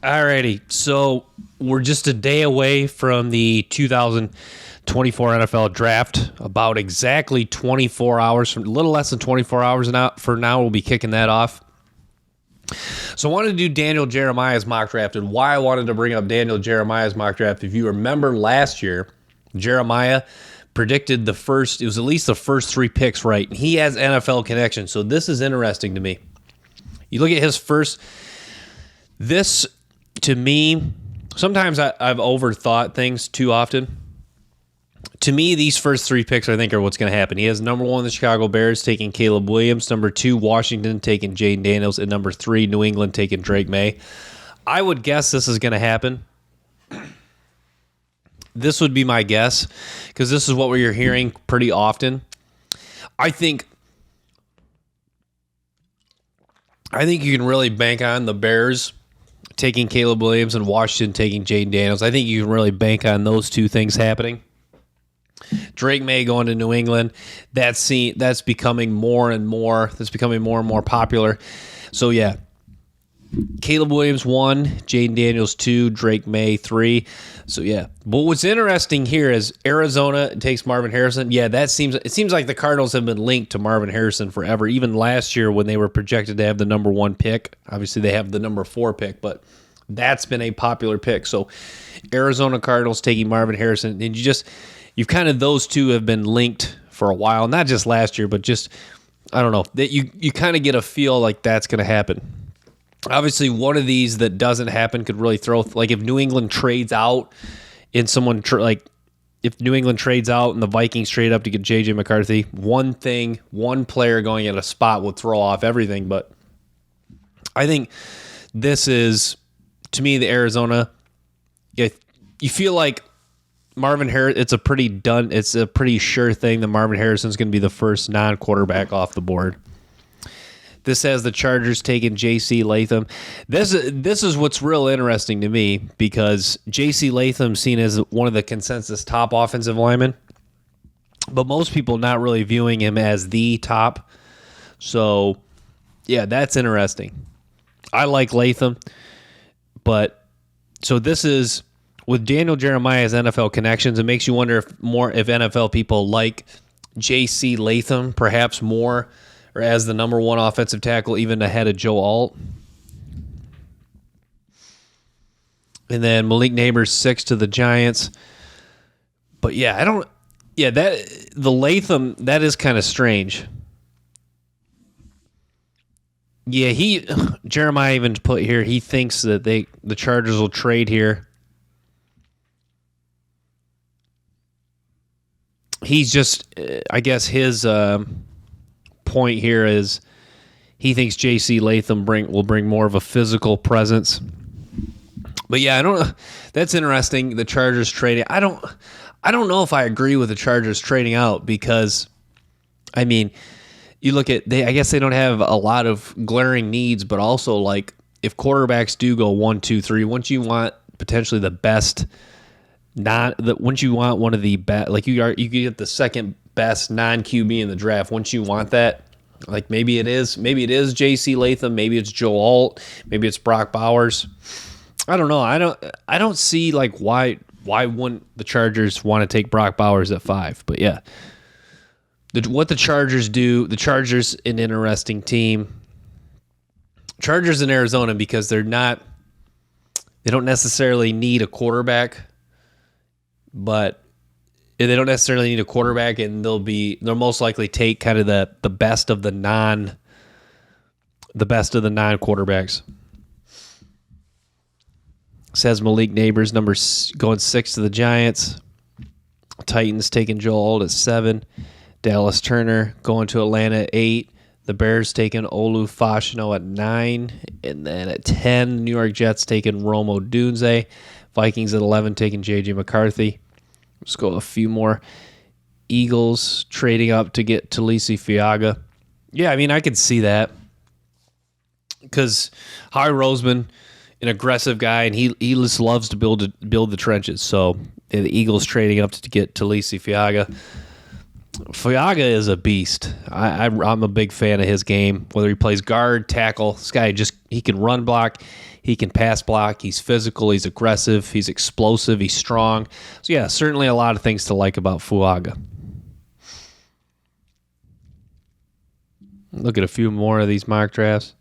Alrighty, so we're just a day away from the 2024 NFL Draft. About exactly 24 hours, from a little less than 24 hours for now, we'll be kicking that off. So I wanted to do Daniel Jeremiah's mock draft, and why I wanted to bring up Daniel Jeremiah's mock draft. If you remember last year, Jeremiah predicted it was at least the first three picks right. He has NFL connections, so this is interesting to me. You look at his first, this to me, sometimes I've overthought things too often. To me, these first three picks, I think, are what's going to happen. He has number 1, the Chicago Bears, taking Caleb Williams. Number 2, Washington, taking Jaden Daniels. And number 3, New England, taking Drake May. I would guess this is going to happen. This would be my guess, because this is what we're hearing pretty often. I think you can really bank on the Bears taking Caleb Williams and Washington taking Jaden Daniels. I think you can really bank on those two things happening. Drake May going to New England, that's becoming more and more. That's becoming more and more popular. So yeah, Caleb Williams 1, Jaden Daniels 2, Drake May 3. So yeah, but what's interesting here is Arizona takes Marvin Harrison. Yeah, it seems like the Cardinals have been linked to Marvin Harrison forever. Even last year when they were projected to have the number 1 pick, obviously they have the number 4 pick, but that's been a popular pick. So Arizona Cardinals taking Marvin Harrison, and you've kind of, those two have been linked for a while, not just last year, but just, I don't know, that you kind of get a feel like that's going to happen. Obviously, one of these that doesn't happen could really throw, like if New England trades out and if New England trades out and the Vikings trade up to get J.J. McCarthy, one player going at a spot will throw off everything. But I think this is, to me, the Arizona, you feel like Marvin Harrison, it's a pretty sure thing that Marvin Harrison's going to be the first non-quarterback off the board. This has the Chargers taking J.C. Latham. This is what's real interesting to me, because J.C. Latham's seen as one of the consensus top offensive linemen, but most people not really viewing him as the top. So, yeah, that's interesting. I like Latham, but so this is with Daniel Jeremiah's NFL connections. It makes you wonder if NFL people like J.C. Latham perhaps more, or as the number 1 offensive tackle, even ahead of Joe Alt. And then Malik Neighbors 6 to the Giants. But yeah, the Latham, that is kind of strange. Yeah, Jeremiah even put here, he thinks that the Chargers will trade here. He's just, I guess his point here is he thinks J.C. Latham will bring more of a physical presence. But yeah, I don't know. That's interesting. The Chargers trading. I don't know if I agree with the Chargers trading out, because, I mean, you look at I guess they don't have a lot of glaring needs, but also like if quarterbacks do go 1, 2, 3, once you want potentially the best, once you want one of the best, like you get the second best non-QB in the draft. Once you want that, like maybe it is J.C. Latham, maybe it's Joe Alt, maybe it's Brock Bowers. I don't know. I don't see like why wouldn't the Chargers want to take Brock Bowers at 5? But yeah, what the Chargers do, the Chargers an interesting team. Chargers in Arizona, because they don't necessarily need a quarterback, but they don't necessarily need a quarterback, and they'll most likely take kind of the best of the non quarterbacks. Says Malik Neighbors going 6 to the Giants. Titans taking Joel Alt at 7. Dallas Turner going to Atlanta at 8. The Bears taking Olu Fashino at 9. And then at 10, New York Jets taking Rome Odunze. Vikings at 11 taking J.J. McCarthy. Let's go a few more. Eagles trading up to get Talisi Fiaga. Yeah, I mean, I could see that, because Howie Roseman, an aggressive guy, and he just loves to build the trenches. So the Eagles trading up to get Talisi Fiaga. Fuaga is a beast. I'm a big fan of his game. Whether he plays guard, tackle, this guy he can run block, he can pass block. He's physical, he's aggressive, he's explosive, he's strong. So yeah, certainly a lot of things to like about Fuaga. Look at a few more of these mock drafts.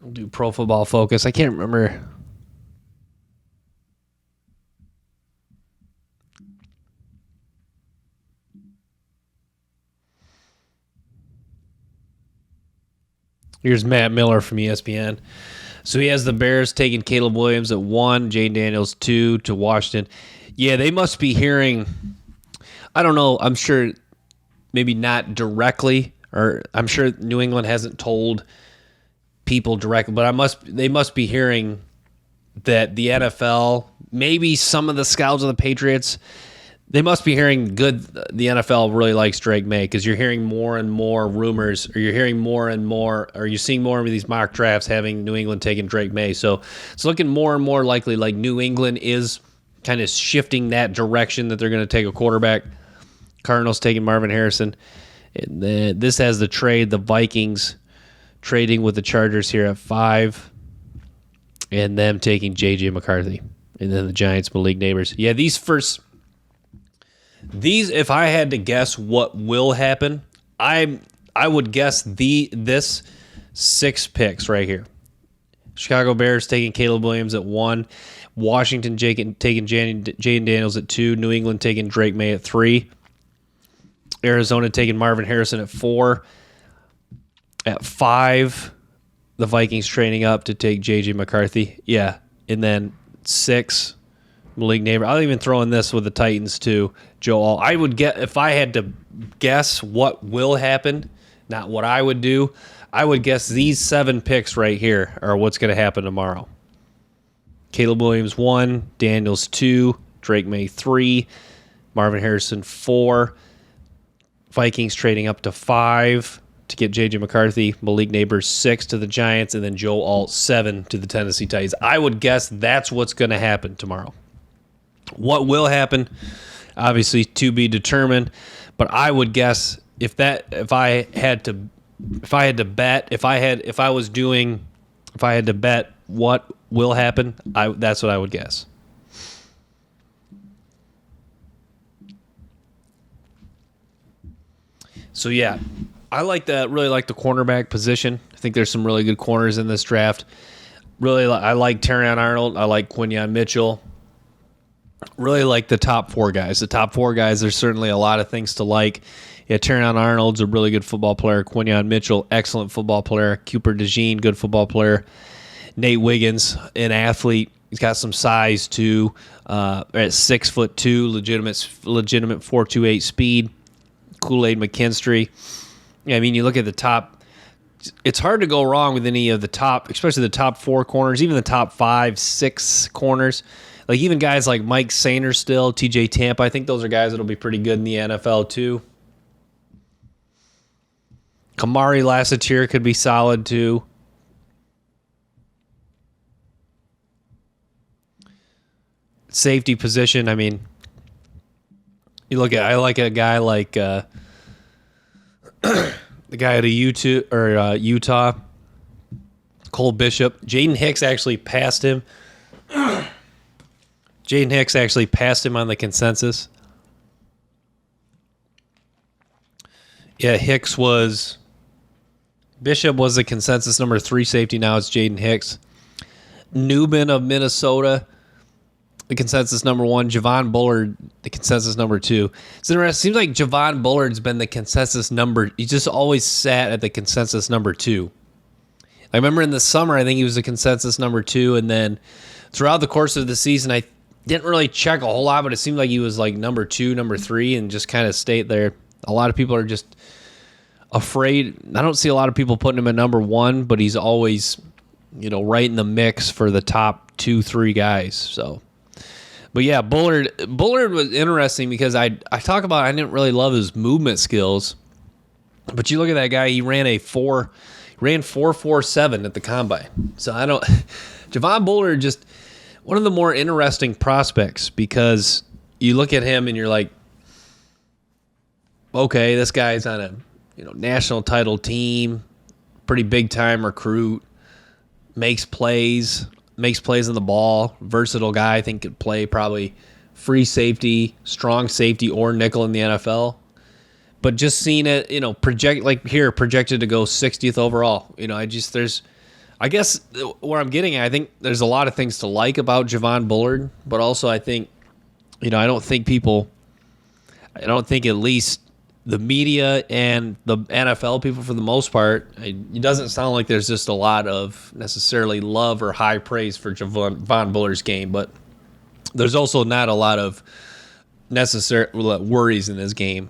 We'll do Pro Football Focus. I can't remember. Here's Matt Miller from ESPN. So he has the Bears taking Caleb Williams at 1, Jane Daniels 2 to Washington. Yeah, they must be hearing, I don't know, I'm sure maybe not directly, or I'm sure New England hasn't told people directly, but they must be hearing that the NFL, maybe some of the scouts of the Patriots, they must be hearing the NFL really likes Drake May, because you're hearing more and more rumors, or you're hearing more and more, or you're seeing more of these mock drafts having New England taking Drake May. So it's looking more and more likely like New England is kind of shifting that direction that they're going to take a quarterback. Cardinals taking Marvin Harrison. And then this has the trade, the Vikings trading with the Chargers here at 5, and them taking J.J. McCarthy. And then the Giants, Malik Neighbors. Yeah, these, if I had to guess what will happen, I would guess this 6 picks right here. Chicago Bears taking Caleb Williams at 1, Washington taking Jaden Daniels at 2, New England taking Drake May at 3, Arizona taking Marvin Harrison at 4, at 5, the Vikings trading up to take J.J. McCarthy. Yeah, and then 6, Malik Neighbors. I'll even throw in this with the Titans too. Joe Alt. I would get, if I had to guess what will happen, not what I would do, I would guess these 7 picks right here are what's going to happen tomorrow. Caleb Williams 1, Daniels 2, Drake May 3, Marvin Harrison 4, Vikings trading up to 5 to get J.J. McCarthy, Malik Neighbors 6 to the Giants, and then Joe Alt 7 to the Tennessee Titans. I would guess that's what's going to happen tomorrow. What will happen, obviously to be determined, but I would guess if I had to bet what will happen, that's what I would guess. So yeah, I really like the cornerback position. I think there's some really good corners in this draft. I like Terrion Arnold. I like Quinyon Mitchell. Really like the top 4 guys. The top 4 guys, there's certainly a lot of things to like. Yeah, Terrion Arnold's a really good football player. Quinyon Mitchell, excellent football player. Cooper DeJean, good football player. Nate Wiggins, an athlete. He's got some size too. At 6'2", legitimate 4.28 speed. Kool-Aid McKinstry. Yeah, I mean, you look at the top. It's hard to go wrong with any of the top, especially the top 4 corners, even the top 5, 6 corners. Like even guys like Mike Sainristil, TJ Tampa, I think those are guys that'll be pretty good in the NFL too. Kamari Lassitier could be solid too. Safety position, I mean, I like a guy like the guy out of Utah, Cole Bishop. Jaden Hicks actually passed him. On the consensus. Yeah, Bishop was the consensus number 3 safety. Now it's Jaden Hicks. Newman of Minnesota, the consensus number 1. Javon Bullard, the consensus number 2. It's interesting. It seems like Javon Bullard's been the consensus number. He just always sat at the consensus number 2. I remember in the summer, I think he was the consensus number 2, and then throughout the course of the season, I didn't really check a whole lot, but it seemed like he was like number 2, number 3, and just kind of stayed there. A lot of people are just afraid. I don't see a lot of people putting him at number 1, but he's always, right in the mix for the top 2, 3 guys. So, but yeah, Bullard was interesting because I didn't really love his movement skills, but you look at that guy. He ran a ran 4.47 at the combine. So Javon Bullard, just one of the more interesting prospects, because you look at him and you're like, okay, this guy's on a national title team, pretty big time recruit, makes plays on the ball, versatile guy. I think could play probably free safety, strong safety, or nickel in the NFL. But just seeing it, projected to go 60th overall. I guess where I'm getting at, I think there's a lot of things to like about Javon Bullard, but also I think, I don't think at least the media and the NFL people, for the most part, it doesn't sound like there's just a lot of necessarily love or high praise for Javon Bullard's game, but there's also not a lot of necessary worries in his game.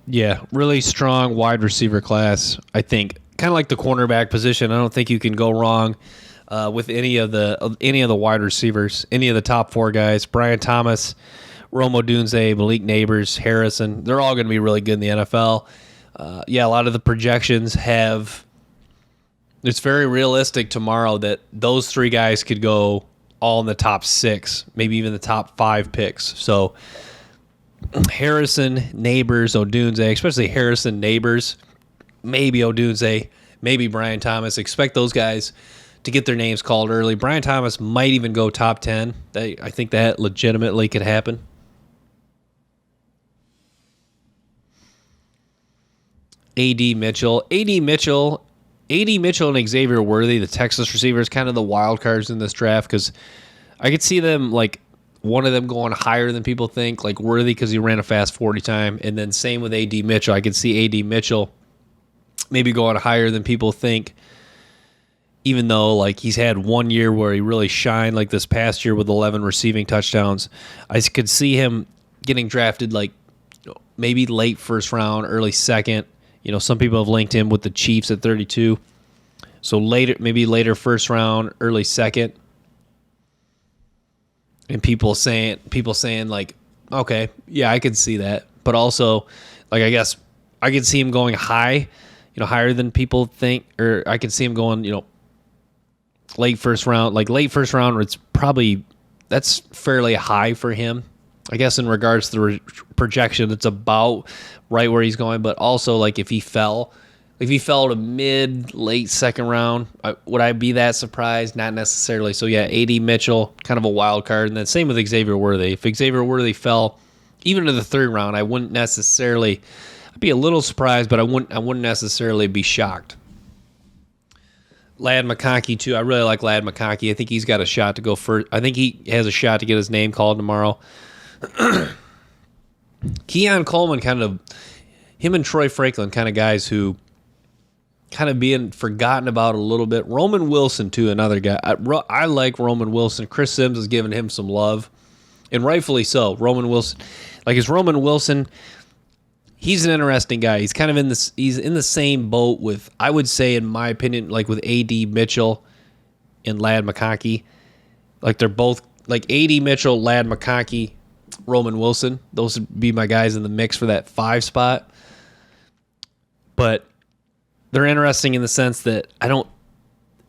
Yeah, really strong wide receiver class, I think. Kind of like the cornerback position. I don't think you can go wrong with any of the wide receivers, any of the top four guys. Brian Thomas, Rome Odunze, Malik Neighbors, Harrison. They're all going to be really good in the NFL. A lot of the projections have. It's very realistic tomorrow that those three guys could go all in the top 6, maybe even the top 5 picks. So Harrison, Neighbors, Odunze, especially Harrison, Neighbors, maybe Odunze, maybe Brian Thomas. Expect those guys to get their names called early. Brian Thomas might even go top 10. I think that legitimately could happen. A.D. Mitchell, and Xavier Worthy, the Texas receivers, kind of the wild cards in this draft, because I could see them, like, one of them going higher than people think, like Worthy because he ran a fast 40 time, and then same with A.D. Mitchell. I could see A.D. Mitchell maybe going higher than people think, even though like he's had 1 year where he really shined, like this past year with 11 receiving touchdowns. I could see him getting drafted like maybe late first round, early second. Some people have linked him with the Chiefs at 32. So later first round, early second. And people saying like, okay, yeah, I could see that. But also, like, I guess I could see him going high, higher than people think, or I could see him going, late first round. Like late first round, that's fairly high for him. I guess in regards to the projection, it's about right where he's going. But also, like, if he fell to late second round, would I be that surprised? Not necessarily. So, yeah, A.D. Mitchell, kind of a wild card. And then same with Xavier Worthy. If Xavier Worthy fell even to the third round, I wouldn't necessarily – I'd be a little surprised, but I wouldn't necessarily be shocked. Ladd McConkey, too. I really like Ladd McConkey. I think he's got a shot to go first. I think he has a shot to get his name called tomorrow. Keon Coleman, kind of – him and Troy Franklin, kind of guys who – kind of being forgotten about a little bit. Roman Wilson, too, another guy. I like Roman Wilson. Chris Sims has given him some love, and rightfully so. Roman Wilson, he's an interesting guy. He's kind of he's in the same boat with, I would say, in my opinion, like with A.D. Mitchell and Ladd McConkey. Like they're both, like A.D. Mitchell, Ladd McConkey, Roman Wilson. Those would be my guys in the mix for that 5 spot. But they're interesting in the sense that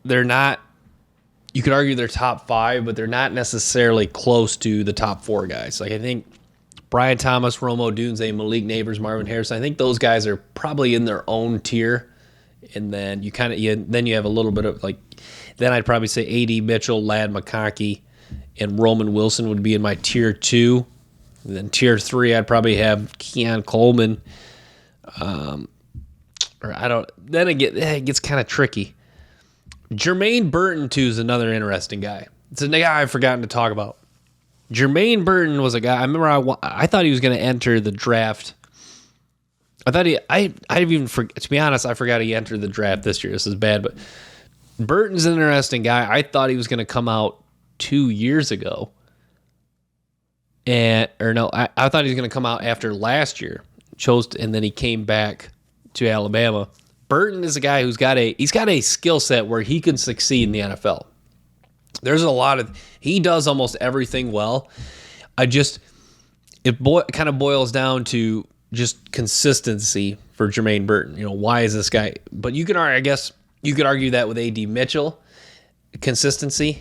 they're not, you could argue they're top 5, but they're not necessarily close to the top 4 guys. Like I think Brian Thomas, Romo Odunze, Malik Neighbors, Marvin Harrison, I think those guys are probably in their own tier. And then you have a little bit of like, then I'd probably say A.D. Mitchell, Ladd McConkey, and Roman Wilson would be in my tier 2. And then tier 3, I'd probably have Keon Coleman. It gets kind of tricky. Jermaine Burton, too, is another interesting guy. It's a guy I've forgotten to talk about. Jermaine Burton was a guy, I remember I thought he was going to enter the draft. To be honest, I forgot he entered the draft this year. This is bad, but Burton's an interesting guy. I thought he was going to come out 2 years ago. I thought he was going to come out after last year. And then he came back to Alabama. Burton is a guy who's got a skill set where he can succeed in the NFL. There's a lot of he does almost everything well. It kind of boils down to just consistency for Jermaine Burton. Why is this guy? But I guess you could argue that with AD Mitchell, consistency.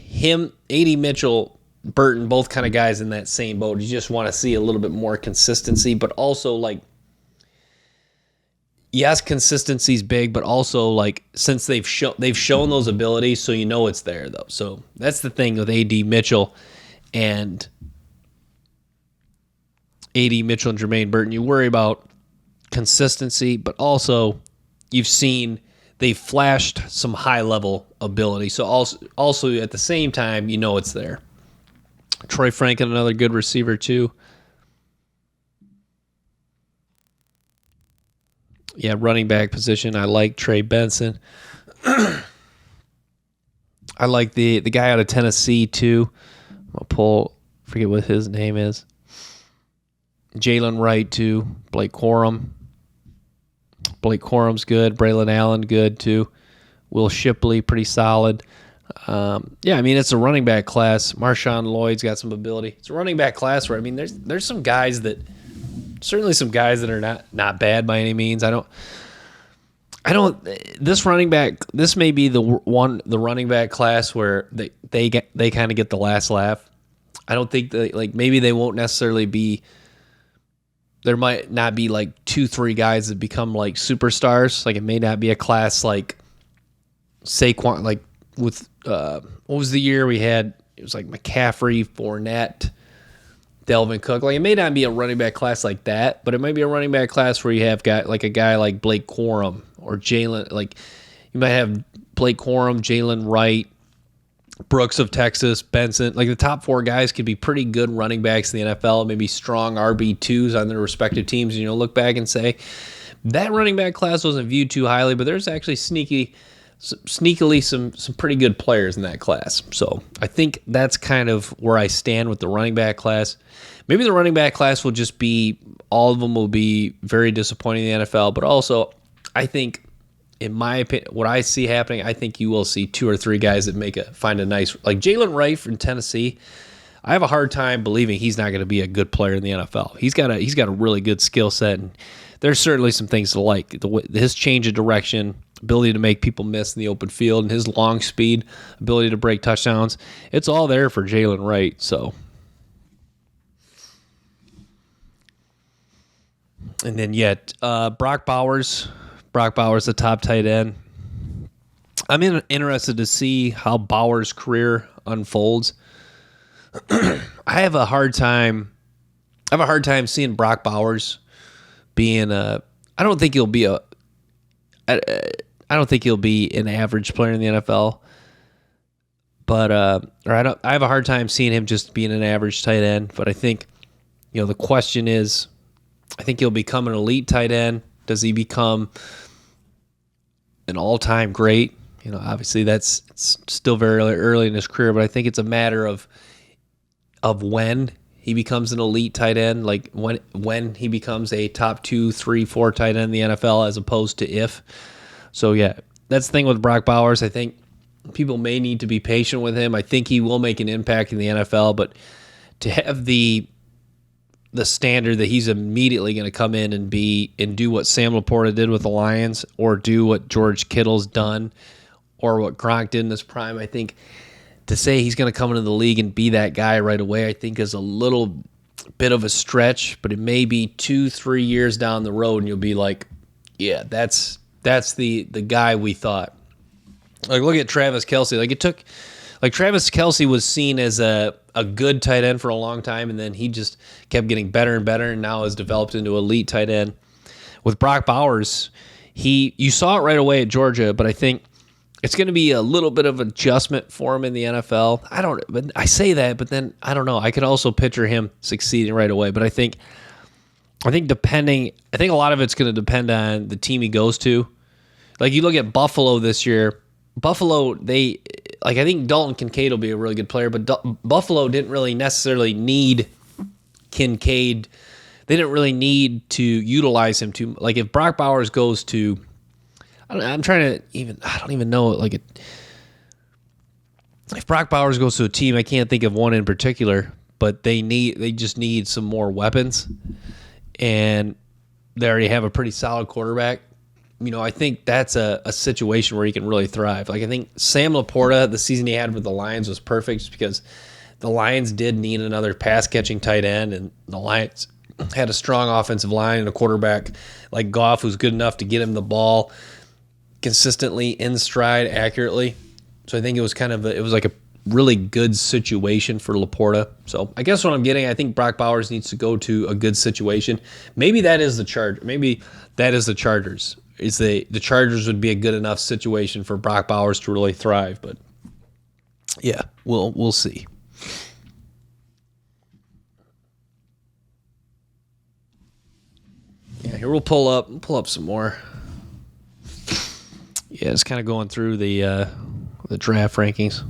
AD Mitchell, Burton, both kind of guys in that same boat. You just want to see a little bit more consistency, but also like, yes, consistency's big, but also like since they've shown those abilities, so it's there though. So that's the thing with AD Mitchell and Jermaine Burton. You worry about consistency, but also you've seen they've flashed some high level ability. So also at the same time, it's there. Troy Franklin, another good receiver too. Yeah, running back position. I like Trey Benson. I like the guy out of Tennessee too. Forget what his name is. Jalen Wright too. Blake Corum. Blake Corum's good. Braylon Allen good too. Will Shipley pretty solid. It's a running back class. Marshawn Lloyd's got some ability. It's a running back class where there's some guys that are not bad by any means. This running back, this may be the running back class where they kind of get the last laugh. I don't think maybe they won't necessarily be. There might not be like 2-3 guys that become like superstars. Like it may not be a class like Saquon, like with what was the year we had? It was like McCaffrey, Fournette, Delvin Cook. Like it may not be a running back class like that, but it might be a running back class where you have a guy like Blake Corum or Jalen. Like you might have Blake Corum, Jalen Wright, Brooks of Texas, Benson. Like the top 4 guys could be pretty good running backs in the NFL, maybe strong RB2s on their respective teams. And look back and say that running back class wasn't viewed too highly, but there's actually sneakily some pretty good players in that class. So I think that's kind of where I stand with the running back class. Maybe the running back class will just be, all of them will be very disappointing in the NFL, but also I think, in my opinion, what I see happening, I think you will see 2 or 3 guys that find a nice, like Jalen Wright from Tennessee. I have a hard time believing he's not going to be a good player in the NFL. He's got a really good skill set, and there's certainly some things to like. His change of direction, ability to make people miss in the open field, and his long speed, ability to break touchdowns. It's all there for Jalen Wright. So, and then Brock Bowers, the top tight end. I'm interested to see how Bowers' career unfolds. I have a hard time seeing Brock Bowers being I don't think he'll be an average player in the NFL. But I have a hard time seeing him just being an average tight end. But I think the question is, I think he'll become an elite tight end. Does he become an all-time great? Obviously it's still very early in his career, but I think it's a matter of when he becomes an elite tight end, like when he becomes a top 2, 3, 4 tight end in the NFL, as opposed to if. So yeah, that's the thing with Brock Bowers. I think people may need to be patient with him. I think he will make an impact in the NFL, but to have the standard that he's immediately going to come in and do what Sam Laporta did with the Lions, or do what George Kittle's done, or what Gronk did in his prime, I think to say he's going to come into the league and be that guy right away, I think is a little bit of a stretch. But it may be 2-3 years down the road, and you'll be like, yeah, that's the guy we thought. Like look at Travis Kelce. Travis Kelce was seen as a good tight end for a long time, and then he just kept getting better and better, and now has developed into elite tight end. With Brock Bowers, you saw it right away at Georgia, but I think it's going to be a little bit of adjustment for him in the NFL. I say that, but then I don't know. I could also picture him succeeding right away, but I think a lot of it's going to depend on the team he goes to. Like you look at Buffalo this year. Buffalo, I think Dalton Kincaid will be a really good player, but Buffalo didn't really necessarily need Kincaid. They didn't really need to utilize him too. Like if Brock Bowers goes to, I don't even know. if Brock Bowers goes to a team, I can't think of one in particular, but they just need some more weapons, and they already have a pretty solid quarterback. I think that's a situation where he can really thrive. Like, I think Sam Laporta, the season he had with the Lions was perfect just because the Lions did need another pass-catching tight end, and the Lions had a strong offensive line and a quarterback like Goff who's good enough to get him the ball consistently in stride accurately. So I think it was like a really good situation for Laporta. So I guess what I'm getting, I think Brock Bowers needs to go to a good situation. Maybe that is the Chargers. The Chargers would be a good enough situation for Brock Bowers to really thrive. But yeah, we'll see. Yeah, here we'll pull up some more. Yeah, it's kind of going through the draft rankings.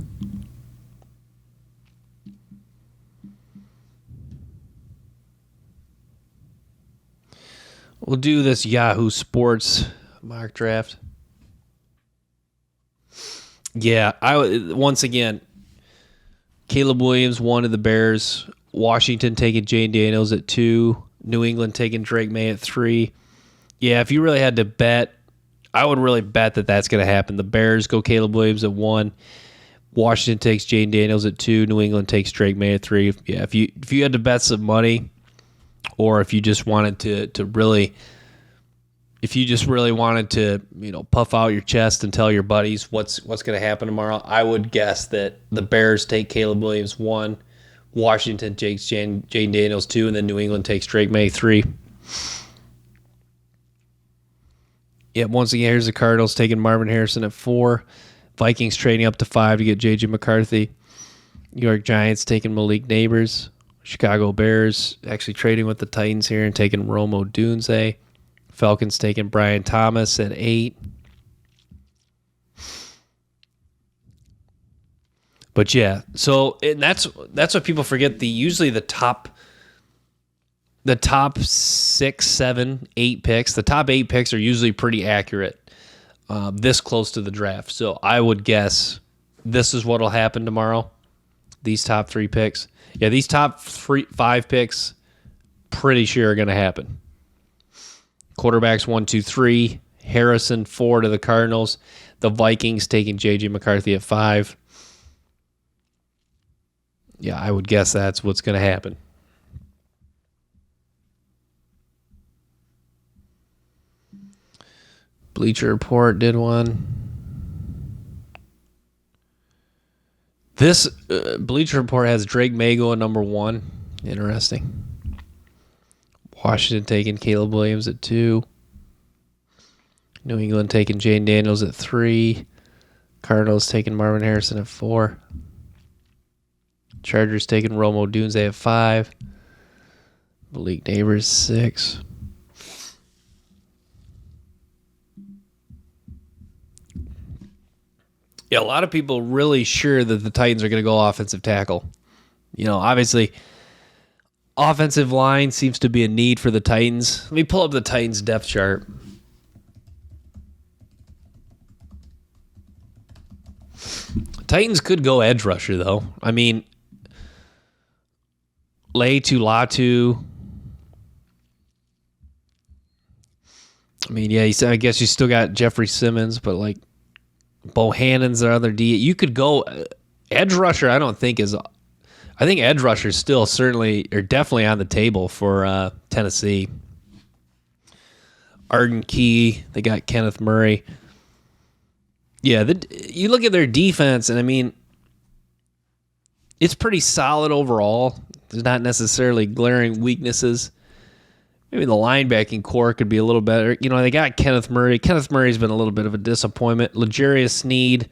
We'll do this Yahoo Sports mock draft. Yeah, once again, Caleb Williams, 1 of the Bears. Washington taking Jane Daniels at 2. New England taking Drake May at 3. Yeah, if you really had to bet, I would really bet that that's going to happen. The Bears go Caleb Williams at 1. Washington takes Jane Daniels at 2. New England takes Drake May at 3. Yeah, if you had to bet some money, or if you just wanted to really wanted to, puff out your chest and tell your buddies what's going to happen tomorrow, I would guess that the Bears take Caleb Williams 1, Washington takes Jane Daniels 2, and then New England takes Drake May 3. Yep, once again, here's the Cardinals taking Marvin Harrison at 4. Vikings trading up to 5 to get J.J. McCarthy. New York Giants taking Malik Neighbors. Chicago Bears actually trading with the Titans here and taking Romo Dunze. Falcons taking Brian Thomas at 8. But yeah, so and that's what people forget. Usually the top 6, 7, 8 picks. The top 8 picks are usually pretty accurate this close to the draft. So I would guess this is what will happen tomorrow. These top 3 picks. Yeah, these top 5 picks, pretty sure are going to happen. Quarterbacks 1, 2, 3. Harrison 4 to the Cardinals. The Vikings taking J.J. McCarthy at 5. Yeah, I would guess that's what's going to happen. Bleacher Report did one. This Bleacher Report has Drake May going number 1. Interesting. Washington taking Caleb Williams at 2. New England taking Jane Daniels at 3. Cardinals taking Marvin Harrison at 4. Chargers taking Romo Dunze at 5. Malik Neighbors 6. Yeah, a lot of people really sure that the Titans are going to go offensive tackle. Obviously, offensive line seems to be a need for the Titans. Let me pull up the Titans depth chart. Titans could go edge rusher, though. I mean, Latu. I mean, yeah, I guess you still got Jeffrey Simmons, but like Bohannon's the other D. You could go edge rusher. I think edge rusher is still definitely on the table for Tennessee. Arden Key. They got Kenneth Murray. Yeah, you look at their defense, and I mean, it's pretty solid overall. There's not necessarily glaring weaknesses. Maybe the linebacking core could be a little better. They got Kenneth Murray. Kenneth Murray's been a little bit of a disappointment. L'Jarius Sneed,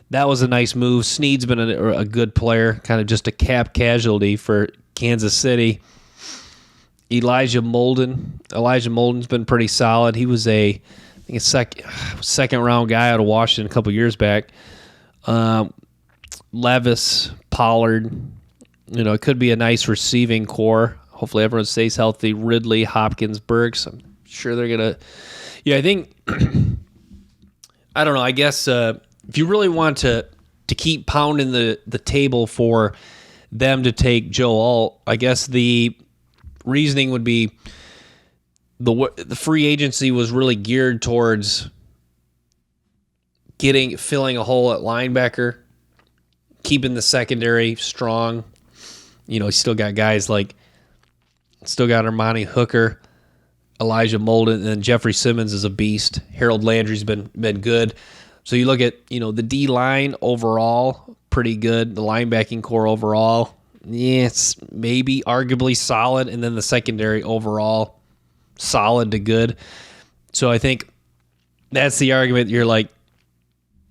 that was a nice move. Sneed's been a good player, kind of just a cap casualty for Kansas City. Elijah Molden's been pretty solid. He was a second round guy out of Washington a couple years back. Levis, Pollard, it could be a nice receiving core. Hopefully everyone stays healthy. Ridley, Hopkins, Burks. I'm sure they're going to... Yeah, I think... I don't know. I guess if you really want to to keep pounding the table for them to take Joe Alt. I guess the reasoning would be the free agency was really geared towards filling a hole at linebacker, keeping the secondary strong. You still got guys like Armani Hooker, Elijah Molden, and then Jeffrey Simmons is a beast. Harold Landry's been good. So you look at, the D line overall, pretty good. The linebacking core overall, it's maybe arguably solid. And then the secondary overall, solid to good. So I think that's the argument. You're like,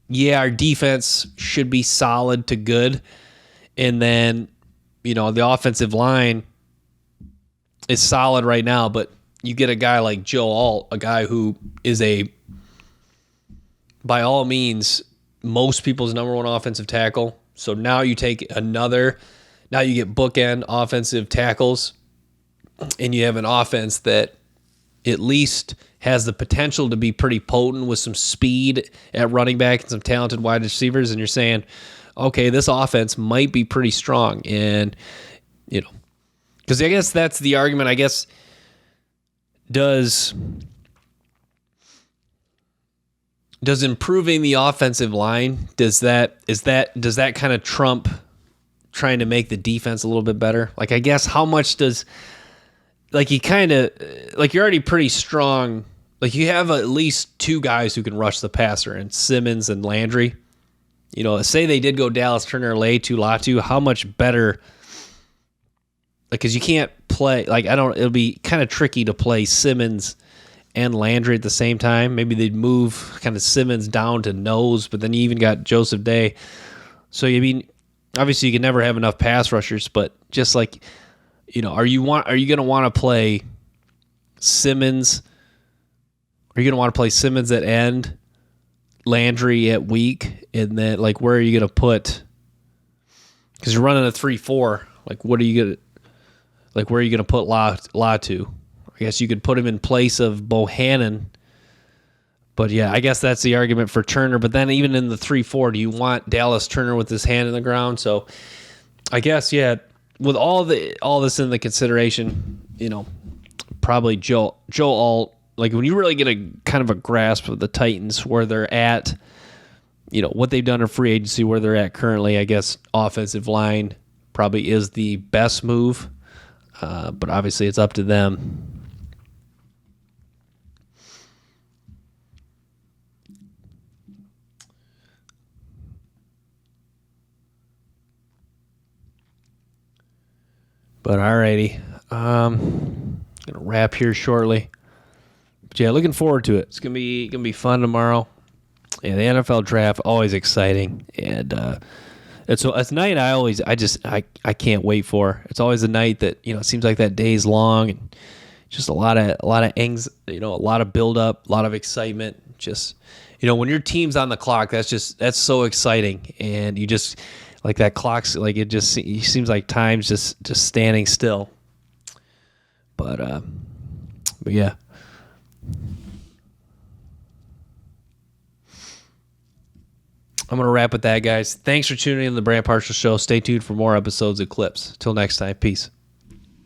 yeah, our defense should be solid to good. And then, the offensive line is solid right now, but you get a guy like Joe Alt, a guy who is by all means, most people's number one offensive tackle. So now you take now you get bookend offensive tackles, and you have an offense that at least has the potential to be pretty potent with some speed at running back and some talented wide receivers. And you're saying, okay, this offense might be pretty strong. And, because I guess that's the argument, does improving the offensive line, does that kind of trump trying to make the defense a little bit better? Like, I guess how much does, like, you kind of, like, you're already pretty strong. Like, you have at least two guys who can rush the passer, and Simmons and Landry. Say they did go Dallas Turner, Latu, how much better, because you can't play, it'll be kind of tricky to play Simmons and Landry at the same time. Maybe they'd move kind of Simmons down to nose, but then you even got Joseph Day. So, obviously you can never have enough pass rushers, but just like, are you going to want to play Simmons? Are you going to want to play Simmons at end, Landry at weak, and then, like, where are you going to put, because you're running a 3-4, like, where are you going to put Latu? I guess you could put him in place of Bohannon. But, yeah, I guess that's the argument for Turner. But then even in the 3-4, do you want Dallas Turner with his hand in the ground? So I guess, yeah, with all this in the consideration, probably Joe Alt. Like, when you really get a kind of a grasp of the Titans, where they're at, what they've done in free agency, where they're at currently, I guess offensive line probably is the best move. But obviously it's up to them. But alrighty, gonna wrap here shortly. But yeah, looking forward to it. It's gonna be fun tomorrow. Yeah, the NFL draft, always exciting, and it's a night I can't wait for. It's always a night that it seems like that day's long, and just a lot of a lot of build up, a lot of excitement. Just when your team's on the clock, that's so exciting, and you just. Like that clock's like it seems like time's just standing still. But yeah. I'm gonna wrap with that, guys. Thanks for tuning in to the Brant Marshall Show. Stay tuned for more episodes of Clips. Till next time, peace.